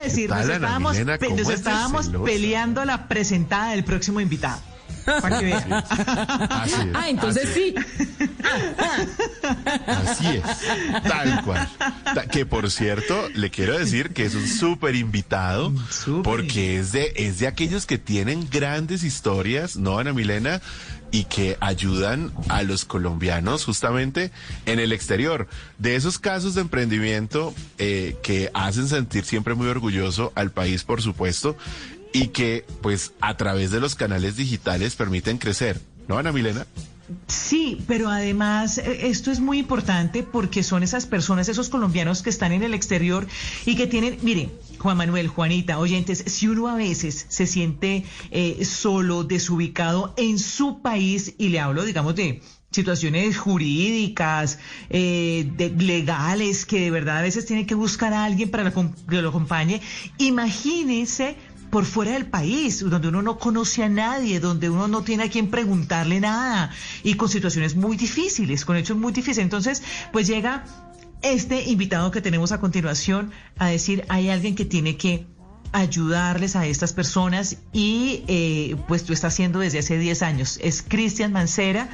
decir, tal, Ana Milena? nos estábamos peleando la presentada del próximo invitado. Para que vean. Así es. Entonces sí. Así es, tal cual. Que por cierto, le quiero decir que es un súper invitado, porque es de aquellos que tienen grandes historias, ¿no, Ana Milena? Y que ayudan a los colombianos justamente en el exterior. De esos casos de emprendimiento que hacen sentir siempre muy orgulloso al país, por supuesto, y que pues a través de los canales digitales permiten crecer, ¿no, Ana Milena? Sí, pero además esto es muy importante porque son esas personas, esos colombianos que están en el exterior y que tienen, miren, Juan Manuel, Juanita, oyentes, si uno a veces se siente solo, desubicado en su país, y le hablo, digamos, de situaciones jurídicas, legales, que de verdad a veces tiene que buscar a alguien para que lo acompañe, imagínense por fuera del país, donde uno no conoce a nadie, donde uno no tiene a quien preguntarle nada, y con situaciones muy difíciles, con hechos muy difíciles. Entonces, pues llega este invitado que tenemos a continuación a decir, hay alguien que tiene que ayudarles a estas personas y pues lo está haciendo desde hace 10 años. Es Cristian Mancera,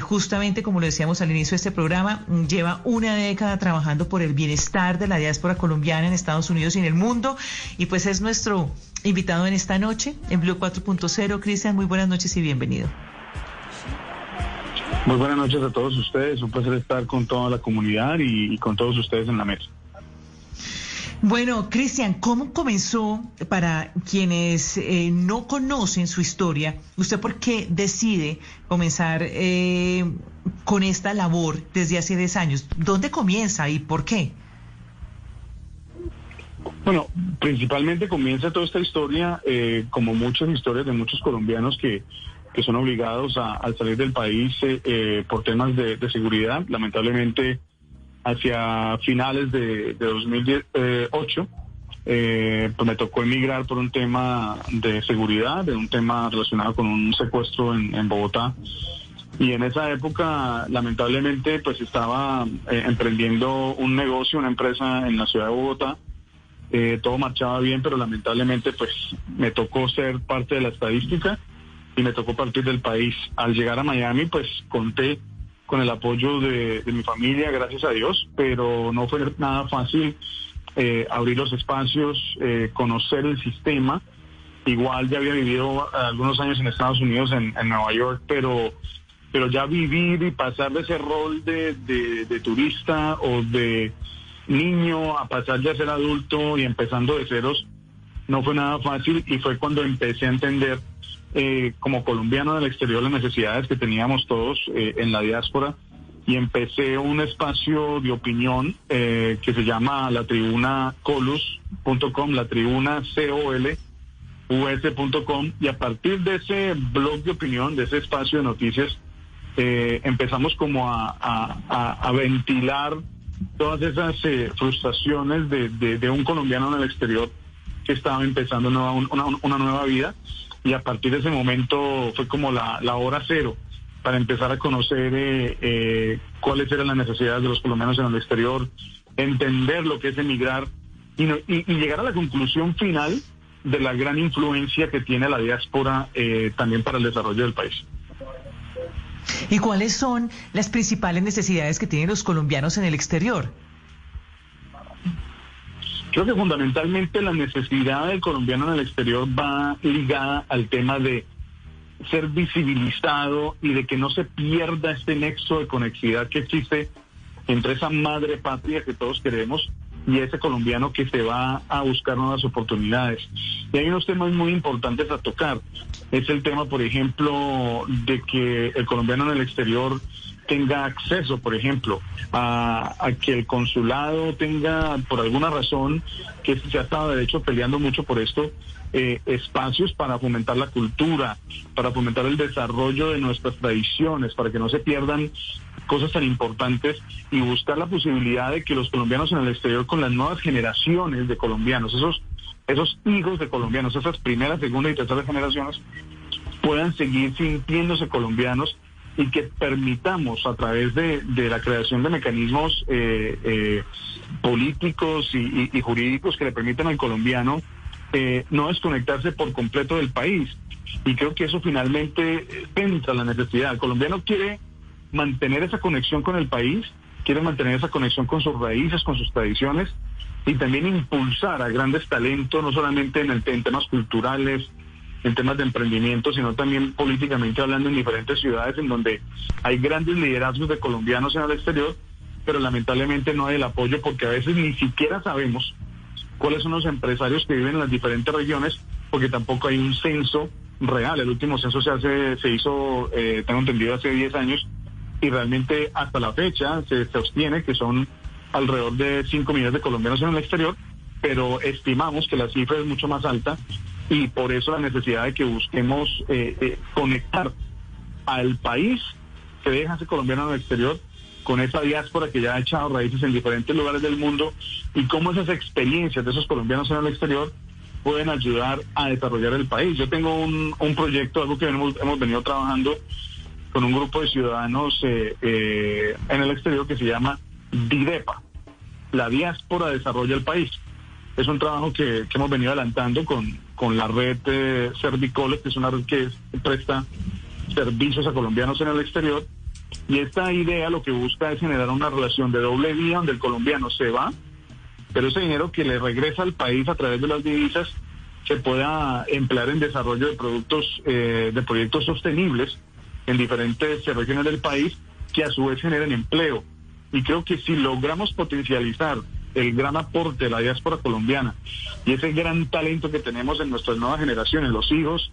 justamente como lo decíamos al inicio de este programa, lleva una década trabajando por el bienestar de la diáspora colombiana en Estados Unidos y en el mundo, y pues es nuestro invitado en esta noche en Blue 4.0. Cristian, muy buenas noches y bienvenido. Muy buenas noches a todos ustedes, un placer estar con toda la comunidad y con todos ustedes en la mesa. Bueno, Cristian, ¿cómo comenzó, para quienes no conocen su historia, usted por qué decide comenzar con esta labor desde hace 10 años? ¿Dónde comienza y por qué? Bueno, principalmente comienza toda esta historia, como muchas historias de muchos colombianos que son obligados al salir del país por temas de seguridad. Lamentablemente, hacia finales de 2008, pues me tocó emigrar por un tema de seguridad, de un tema relacionado con un secuestro en Bogotá. Y en esa época, lamentablemente, pues estaba emprendiendo un negocio, una empresa en la ciudad de Bogotá. Todo marchaba bien, pero lamentablemente, pues me tocó ser parte de la estadística y me tocó partir del país. Al llegar a Miami, pues conté con el apoyo de mi familia, gracias a Dios, pero no fue nada fácil abrir los espacios, conocer el sistema. Igual ya había vivido algunos años en Estados Unidos, en Nueva York, pero ya vivir y pasar de ese rol de turista o de niño a pasar ya a ser adulto y empezando de ceros, no fue nada fácil, y fue cuando empecé a entender como colombiano del exterior las necesidades que teníamos todos en la diáspora, y empecé un espacio de opinión que se llama la tribuna colus.com, la tribuna colus.com, y a partir de ese blog de opinión, de ese espacio de noticias, empezamos como a ventilar todas esas frustraciones de un colombiano en el exterior que estaba empezando una nueva vida. Y a partir de ese momento fue como la hora cero para empezar a conocer cuáles eran las necesidades de los colombianos en el exterior, entender lo que es emigrar y llegar a la conclusión final de la gran influencia que tiene la diáspora también para el desarrollo del país. ¿Y cuáles son las principales necesidades que tienen los colombianos en el exterior? Creo que fundamentalmente la necesidad del colombiano en el exterior va ligada al tema de ser visibilizado y de que no se pierda este nexo de conectividad que existe entre esa madre patria que todos queremos y ese colombiano que se va a buscar nuevas oportunidades. Y hay unos temas muy importantes a tocar. Es el tema, por ejemplo, de que el colombiano en el exterior tenga acceso, por ejemplo, a que el consulado tenga, por alguna razón, que se ha estado de hecho peleando mucho por esto, espacios para fomentar la cultura, para fomentar el desarrollo de nuestras tradiciones, para que no se pierdan cosas tan importantes, y buscar la posibilidad de que los colombianos en el exterior, con las nuevas generaciones de colombianos, esos hijos de colombianos, esas primeras, segunda y tercera generaciones, puedan seguir sintiéndose colombianos y que permitamos a través de la creación de mecanismos políticos y jurídicos que le permitan al colombiano no desconectarse por completo del país. Y creo que eso finalmente centra la necesidad. El colombiano quiere mantener esa conexión con el país, quiere mantener esa conexión con sus raíces, con sus tradiciones, y también impulsar a grandes talentos, no solamente en temas culturales, en temas de emprendimiento, sino también políticamente hablando en diferentes ciudades en donde hay grandes liderazgos de colombianos en el exterior, pero lamentablemente no hay el apoyo porque a veces ni siquiera sabemos cuáles son los empresarios que viven en las diferentes regiones, porque tampoco hay un censo real. El último censo se hizo, tengo entendido, hace 10 años, y realmente hasta la fecha se sostiene que son alrededor de 5 millones de colombianos en el exterior, pero estimamos que la cifra es mucho más alta, y por eso la necesidad de que busquemos conectar al país que deja ese colombiano en el exterior con esa diáspora que ya ha echado raíces en diferentes lugares del mundo, y cómo esas experiencias de esos colombianos en el exterior pueden ayudar a desarrollar el país. Yo tengo un proyecto, algo que hemos venido trabajando con un grupo de ciudadanos en el exterior que se llama DIDEPA, la diáspora desarrolla el país. Es un trabajo que hemos venido adelantando con la red Servicoles, que es una red que presta servicios a colombianos en el exterior, y esta idea lo que busca es generar una relación de doble vía donde el colombiano se va, pero ese dinero que le regresa al país a través de las divisas se pueda emplear en desarrollo de proyectos sostenibles en diferentes regiones del país que a su vez generen empleo. Y creo que si logramos potencializar el gran aporte de la diáspora colombiana y ese gran talento que tenemos en nuestras nuevas generaciones, los hijos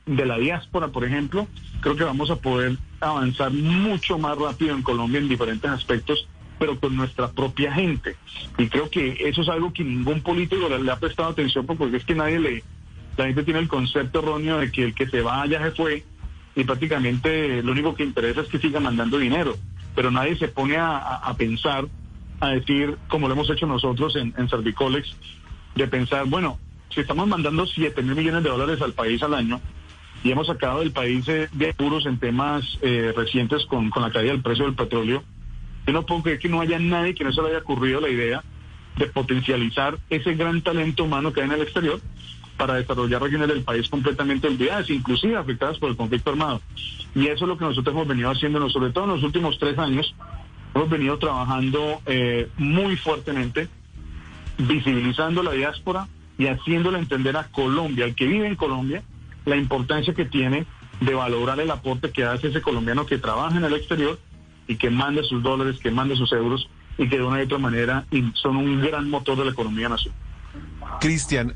de la diáspora, por ejemplo, creo que vamos a poder avanzar mucho más rápido en Colombia en diferentes aspectos, pero con nuestra propia gente. Y creo que eso es algo que ningún político le ha prestado atención, porque es que la gente tiene el concepto erróneo de que el que se va ya se fue, y prácticamente lo único que interesa es que siga mandando dinero, pero nadie se pone a pensar, a decir, como lo hemos hecho nosotros en Servicolex, de pensar, bueno, si estamos mandando 7.000 millones de dólares al país al año, y hemos sacado del país de apuros en temas recientes con la caída del precio del petróleo, yo no puedo creer que no haya nadie que no se le haya ocurrido la idea de potencializar ese gran talento humano que hay en el exterior para desarrollar regiones del país completamente olvidadas, inclusive afectadas por el conflicto armado. Y eso es lo que nosotros hemos venido haciendo, sobre todo en los últimos 3 años. Hemos venido trabajando muy fuertemente, visibilizando la diáspora y haciéndole entender a Colombia, al que vive en Colombia, la importancia que tiene de valorar el aporte que hace ese colombiano que trabaja en el exterior y que manda sus dólares, que manda sus euros, y que de una u otra manera son un gran motor de la economía nacional. Cristian,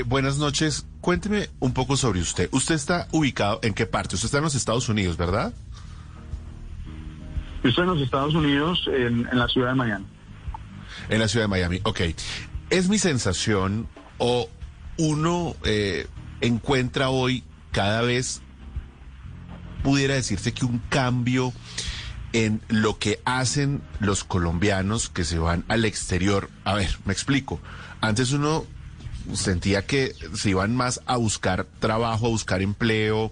buenas noches. Cuénteme un poco sobre usted. ¿Usted está ubicado en qué parte? Usted está en los Estados Unidos, ¿verdad? Yo estoy en los Estados Unidos, en la ciudad de Miami. En la ciudad de Miami, ok. Es mi sensación, o uno encuentra hoy cada vez, pudiera decirse que un cambio en lo que hacen los colombianos que se van al exterior. A ver, me explico. Antes uno sentía que se iban más a buscar trabajo, a buscar empleo,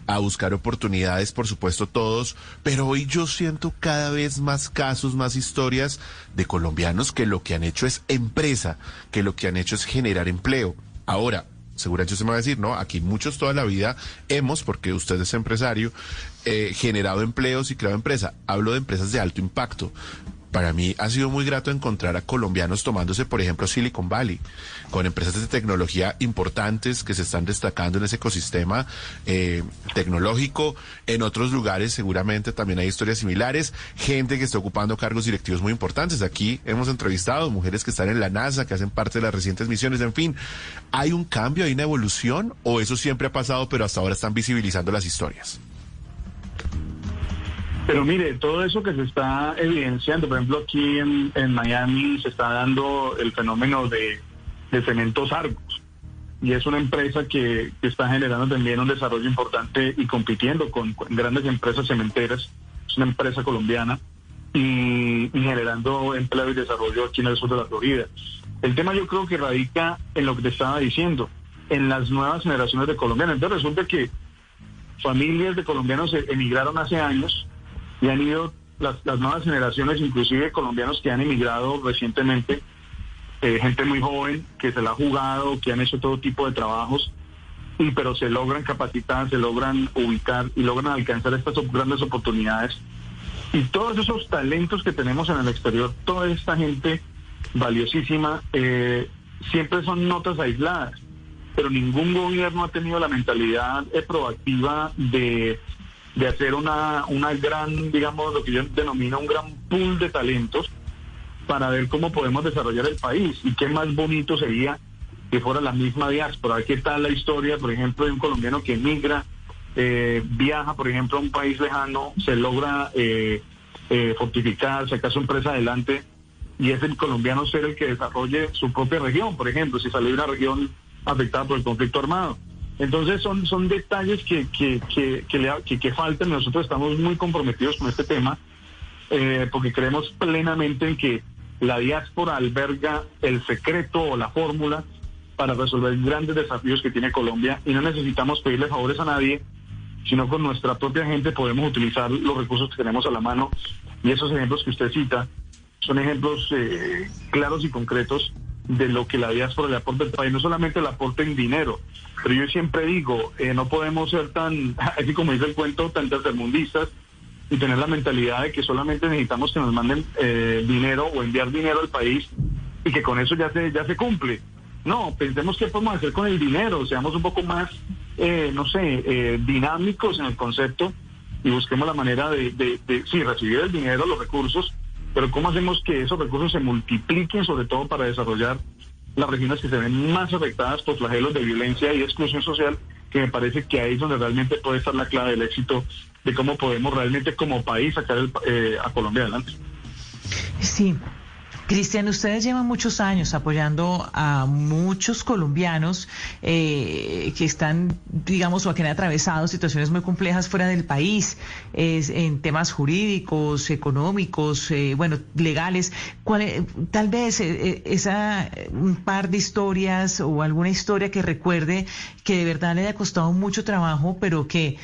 a buscar oportunidades, por supuesto todos, pero hoy yo siento cada vez más casos, más historias de colombianos que lo que han hecho es empresa, que lo que han hecho es generar empleo. Ahora, seguramente usted me va a decir, no, aquí muchos toda la vida hemos, porque usted es empresario, generado empleos y creado empresa. Hablo de empresas de alto impacto. Para mí ha sido muy grato encontrar a colombianos tomándose, por ejemplo, Silicon Valley, con empresas de tecnología importantes que se están destacando en ese ecosistema tecnológico. En otros lugares seguramente también hay historias similares, gente que está ocupando cargos directivos muy importantes. Aquí hemos entrevistado mujeres que están en la NASA, que hacen parte de las recientes misiones. En fin, ¿hay un cambio, hay una evolución, o eso siempre ha pasado, pero hasta ahora están visibilizando las historias? Pero mire, todo eso que se está evidenciando, por ejemplo, aquí en Miami se está dando el fenómeno de Cementos Argos, y es una empresa que está generando también un desarrollo importante y compitiendo con grandes empresas cementeras. Es una empresa colombiana y generando empleo y desarrollo aquí en el sur de la Florida. El tema yo creo que radica en lo que te estaba diciendo, en las nuevas generaciones de colombianos. Entonces resulta que familias de colombianos emigraron hace años y han ido las nuevas generaciones, inclusive colombianos que han emigrado recientemente, gente muy joven que se la ha jugado, que han hecho todo tipo de trabajos, pero se logran capacitar, se logran ubicar y logran alcanzar estas grandes oportunidades. Y todos esos talentos que tenemos en el exterior, toda esta gente valiosísima, siempre son notas aisladas, pero ningún gobierno ha tenido la mentalidad proactiva de hacer una gran, digamos, lo que yo denomino un gran pool de talentos para ver cómo podemos desarrollar el país. Y qué más bonito sería que fuera la misma diáspora. ¿Qué tal la historia, por ejemplo, de un colombiano que emigra, viaja, por ejemplo, a un país lejano, se logra fortificar, sacar su empresa adelante, y es el colombiano ser el que desarrolle su propia región, por ejemplo, si sale de una región afectada por el conflicto armado? Entonces son detalles que faltan. Nosotros estamos muy comprometidos con este tema, porque creemos plenamente en que la diáspora alberga el secreto o la fórmula para resolver grandes desafíos que tiene Colombia, y no necesitamos pedirle favores a nadie, sino con nuestra propia gente podemos utilizar los recursos que tenemos a la mano. Y esos ejemplos que usted cita son ejemplos claros y concretos de lo que la diáspora le aporta al país. No solamente le aporta en dinero, pero yo siempre digo, no podemos ser tan, así como dice el cuento, tan tercermundistas y tener la mentalidad de que solamente necesitamos que nos manden dinero o enviar dinero al país y que con eso ya se cumple. No, pensemos qué podemos hacer con el dinero, seamos un poco más, dinámicos en el concepto y busquemos la manera de recibir el dinero, los recursos, pero cómo hacemos que esos recursos se multipliquen, sobre todo para desarrollar las regiones que se ven más afectadas por flagelos de violencia y exclusión social, que me parece que ahí es donde realmente puede estar la clave del éxito de cómo podemos realmente como país sacar a Colombia adelante. Sí. Cristian, ustedes llevan muchos años apoyando a muchos colombianos que están, digamos, o que han atravesado situaciones muy complejas fuera del país, en temas jurídicos, económicos, legales. Tal vez un par de historias o alguna historia que recuerde que de verdad le haya costado mucho trabajo, pero que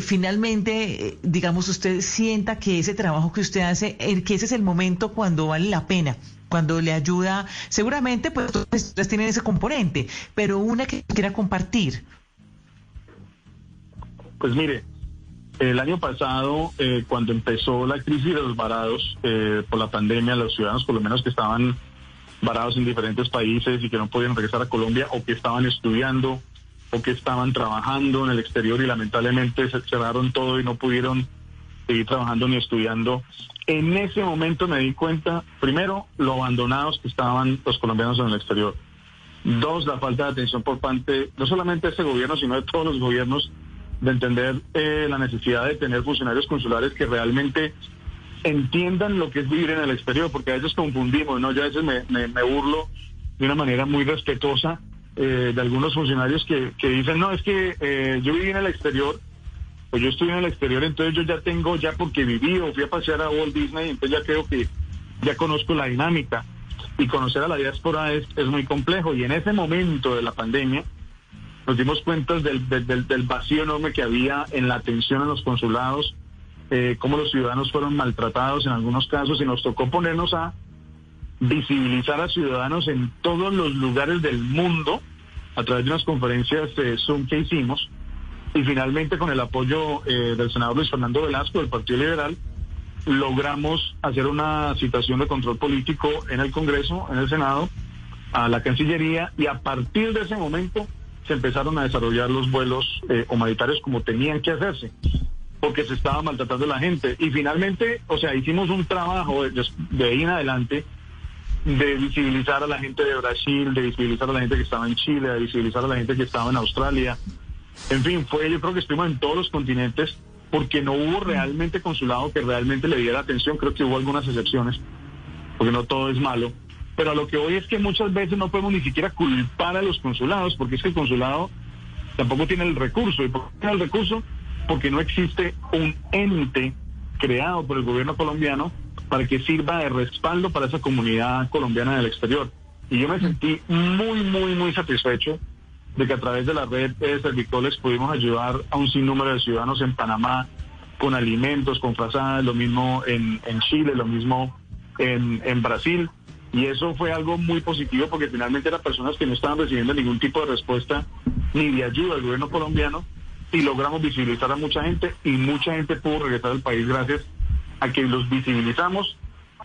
finalmente, digamos, usted sienta que ese trabajo que usted hace, que ese es el momento cuando vale la pena, cuando le ayuda. Seguramente pues todas las historias tienen ese componente, pero una que quiera compartir. Pues mire, el año pasado, cuando empezó la crisis de los varados por la pandemia, los ciudadanos colombianos que estaban varados en diferentes países y que no podían regresar a Colombia, o que estaban estudiando o que estaban trabajando en el exterior y lamentablemente se cerraron todo y no pudieron seguir trabajando ni estudiando. En ese momento me di cuenta, primero, lo abandonados que estaban los colombianos en el exterior. Dos, la falta de atención por parte, no solamente de este gobierno, sino de todos los gobiernos, de entender la necesidad de tener funcionarios consulares que realmente entiendan lo que es vivir en el exterior, porque a veces confundimos, ¿no? Yo a veces me burlo de una manera muy respetuosa de algunos funcionarios que dicen, no, es que yo viví en el exterior, pues yo estuve en el exterior, entonces yo ya porque viví o fui a pasear a Walt Disney, entonces ya creo que ya conozco la dinámica. Y conocer a la diáspora es muy complejo, y en ese momento de la pandemia nos dimos cuenta del vacío enorme que había en la atención a los consulados, cómo los ciudadanos fueron maltratados en algunos casos, y nos tocó ponernos a visibilizar a ciudadanos en todos los lugares del mundo a través de unas conferencias Zoom que hicimos, y finalmente con el apoyo del senador Luis Fernando Velasco del Partido Liberal logramos hacer una citación de control político en el Congreso, en el Senado, a la Cancillería, y a partir de ese momento se empezaron a desarrollar los vuelos humanitarios como tenían que hacerse, porque se estaba maltratando a la gente. Y finalmente, hicimos un trabajo de ahí en adelante de visibilizar a la gente de Brasil, de visibilizar a la gente que estaba en Chile, de visibilizar a la gente que estaba en Australia. En fin, yo creo que estuvimos en todos los continentes, porque no hubo realmente consulado que realmente le diera atención. Creo que hubo algunas excepciones, porque no todo es malo. Pero a lo que voy es que muchas veces no podemos ni siquiera culpar a los consulados, porque es que el consulado tampoco tiene el recurso. ¿Y por qué tiene el recurso? Porque no existe un ente creado por el gobierno colombiano para que sirva de respaldo para esa comunidad colombiana en el exterior. Y yo me sentí muy, muy, muy satisfecho de que a través de la red Servicolex pudimos ayudar a un sinnúmero de ciudadanos en Panamá con alimentos, con frazadas, lo mismo en Chile, lo mismo en Brasil. Y eso fue algo muy positivo porque finalmente eran personas que no estaban recibiendo ningún tipo de respuesta ni de ayuda del gobierno colombiano, y logramos visibilizar a mucha gente, y mucha gente pudo regresar al país gracias a que los visibilizamos.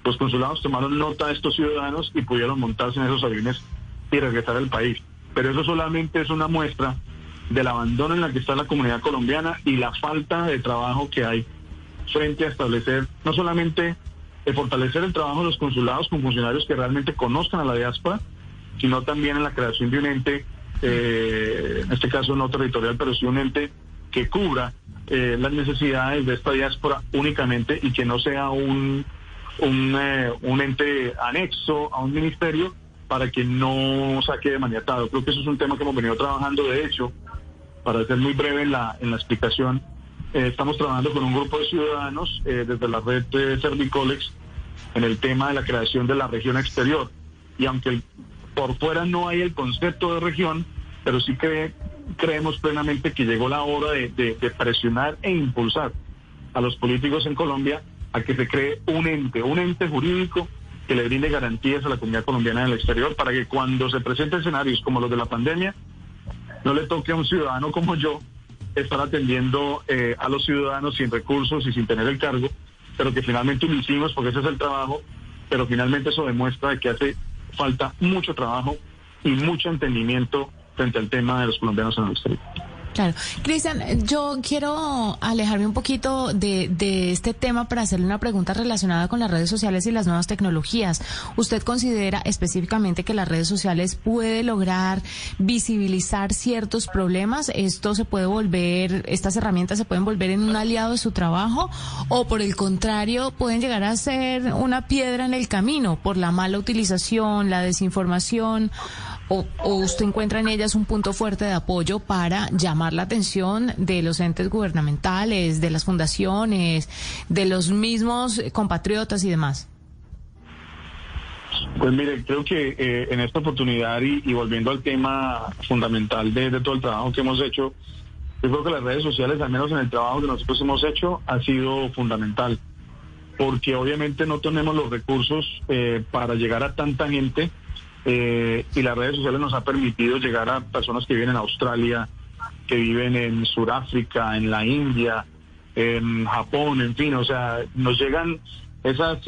Los consulados tomaron nota de estos ciudadanos y pudieron montarse en esos aviones y regresar al país. Pero eso solamente es una muestra del abandono en la que está la comunidad colombiana y la falta de trabajo que hay frente a establecer, no solamente fortalecer el trabajo de los consulados con funcionarios que realmente conozcan a la diáspora, sino también en la creación de un ente, en este caso no territorial, pero sí un ente que cubra las necesidades de esta diáspora únicamente, y que no sea un ente anexo a un ministerio para que no saque de maniatado. Creo que eso es un tema que hemos venido trabajando. De hecho, para ser muy breve en la explicación, estamos trabajando con un grupo de ciudadanos desde la red Servicolex en el tema de la creación de la región exterior. Y aunque por fuera no hay el concepto de región, pero sí creemos plenamente que llegó la hora de presionar e impulsar a los políticos en Colombia a que se cree un ente jurídico que le brinde garantías a la comunidad colombiana en el exterior, para que cuando se presenten escenarios como los de la pandemia, no le toque a un ciudadano como yo estar atendiendo a los ciudadanos sin recursos y sin tener el cargo, pero que finalmente lo hicimos porque ese es el trabajo. Pero finalmente eso demuestra que hace falta mucho trabajo y mucho entendimiento frente al tema de los colombianos en el exterior. Claro. Cristian, yo quiero alejarme un poquito de este tema para hacerle una pregunta relacionada con las redes sociales y las nuevas tecnologías. ¿Usted considera específicamente que las redes sociales puede lograr visibilizar ciertos problemas? ¿Estas herramientas se pueden volver en un aliado de su trabajo, o por el contrario pueden llegar a ser una piedra en el camino por la mala utilización, la desinformación? ¿O usted encuentra en ellas un punto fuerte de apoyo para llamar la atención de los entes gubernamentales, de las fundaciones, de los mismos compatriotas y demás? Pues mire, creo que en esta oportunidad y volviendo al tema fundamental de todo el trabajo que hemos hecho, yo creo que las redes sociales, al menos en el trabajo que nosotros hemos hecho, ha sido fundamental, porque obviamente no tenemos los recursos para llegar a tanta gente. Y las redes sociales nos ha permitido llegar a personas que viven en Australia, que viven en Sudáfrica, en la India, en Japón, en fin, o sea, nos llegan esas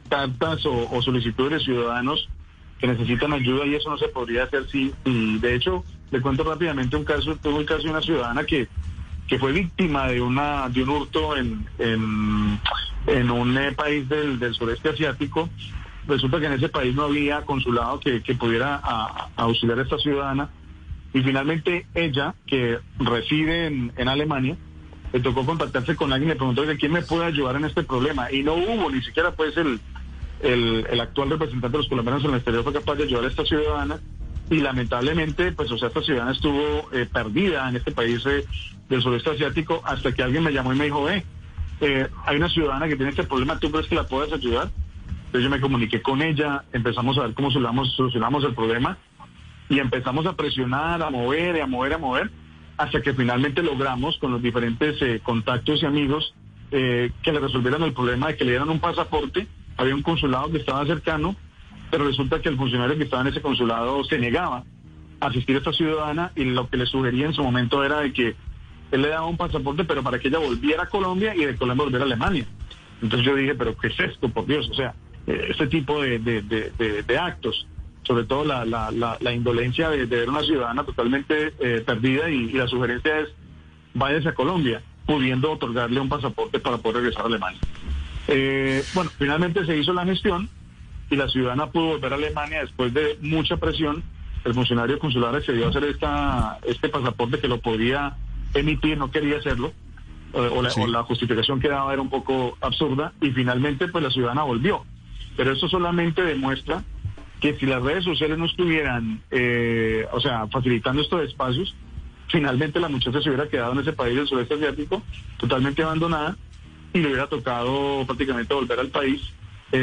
cartas o solicitudes de ciudadanos que necesitan ayuda, y eso no se podría hacer si de hecho, le cuento rápidamente un caso de una ciudadana que fue víctima de un hurto en un país del sureste asiático. Resulta que en ese país no había consulado que pudiera auxiliar a esta ciudadana, y finalmente ella, que reside en Alemania, le tocó contactarse con alguien y le preguntó que quién me puede ayudar en este problema, y no hubo ni siquiera pues el actual representante de los colombianos en el exterior fue capaz de ayudar a esta ciudadana, y lamentablemente pues esta ciudadana estuvo perdida en este país del sureste asiático, hasta que alguien me llamó y me dijo, hay una ciudadana que tiene este problema, ¿tú crees que la puedes ayudar? Entonces yo me comuniqué con ella, empezamos a ver cómo solucionamos el problema, y empezamos a presionar, a mover, hasta que finalmente logramos con los diferentes contactos y amigos que le resolvieran el problema de que le dieran un pasaporte. Había un consulado que estaba cercano, pero resulta que el funcionario que estaba en ese consulado se negaba a asistir a esta ciudadana, y lo que le sugería en su momento era de que él le daba un pasaporte, pero para que ella volviera a Colombia y de Colombia volviera a Alemania. Entonces yo dije, pero ¿qué es esto, por Dios? O sea, este tipo de actos, sobre todo la indolencia de ver una ciudadana totalmente perdida, y la sugerencia es váyase a Colombia, pudiendo otorgarle un pasaporte para poder regresar a Alemania. Bueno, finalmente se hizo la gestión y la ciudadana pudo volver a Alemania después de mucha presión. El funcionario consular accedió a hacer este pasaporte, que lo podía emitir, no quería hacerlo, o la justificación que daba era un poco absurda, y finalmente pues la ciudadana volvió. Pero eso solamente demuestra que si las redes sociales no estuvieran facilitando estos espacios, finalmente la muchacha se hubiera quedado en ese país del sureste asiático totalmente abandonada, y le hubiera tocado prácticamente volver al país y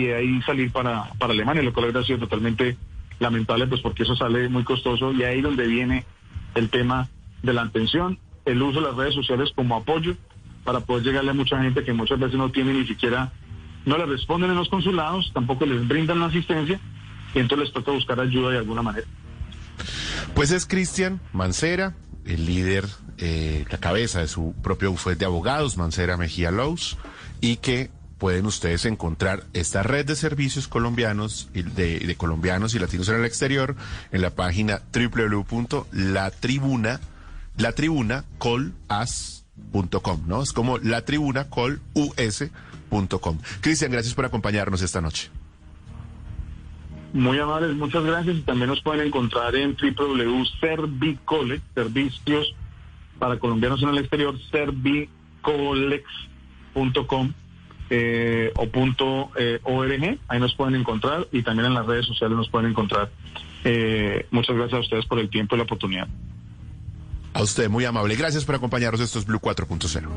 de ahí salir para Alemania, lo cual hubiera sido totalmente lamentable, pues porque eso sale muy costoso, y ahí donde viene el tema de la atención, el uso de las redes sociales como apoyo para poder llegarle a mucha gente que muchas veces no tiene ni siquiera, no le responden en los consulados, tampoco les brindan la asistencia, y entonces les toca buscar ayuda de alguna manera. Pues es Cristian Mancera, el líder, la cabeza de su propio bufete de abogados, Mancera Mejía Laws, y que pueden ustedes encontrar esta red de servicios colombianos y de colombianos y latinos en el exterior en la página www.latribunacolas.com, ¿no? Es como latribunacolus.com. Cristian, gracias por acompañarnos esta noche. Muy amables, muchas gracias, y también nos pueden encontrar en www.servicolex, servicios para colombianos en el exterior, servicolex.com o .org, ahí nos pueden encontrar, y también en las redes sociales nos pueden encontrar. Muchas gracias a ustedes por el tiempo y la oportunidad. A usted, muy amable. Gracias por acompañarnos. Esto es Blue 4.0.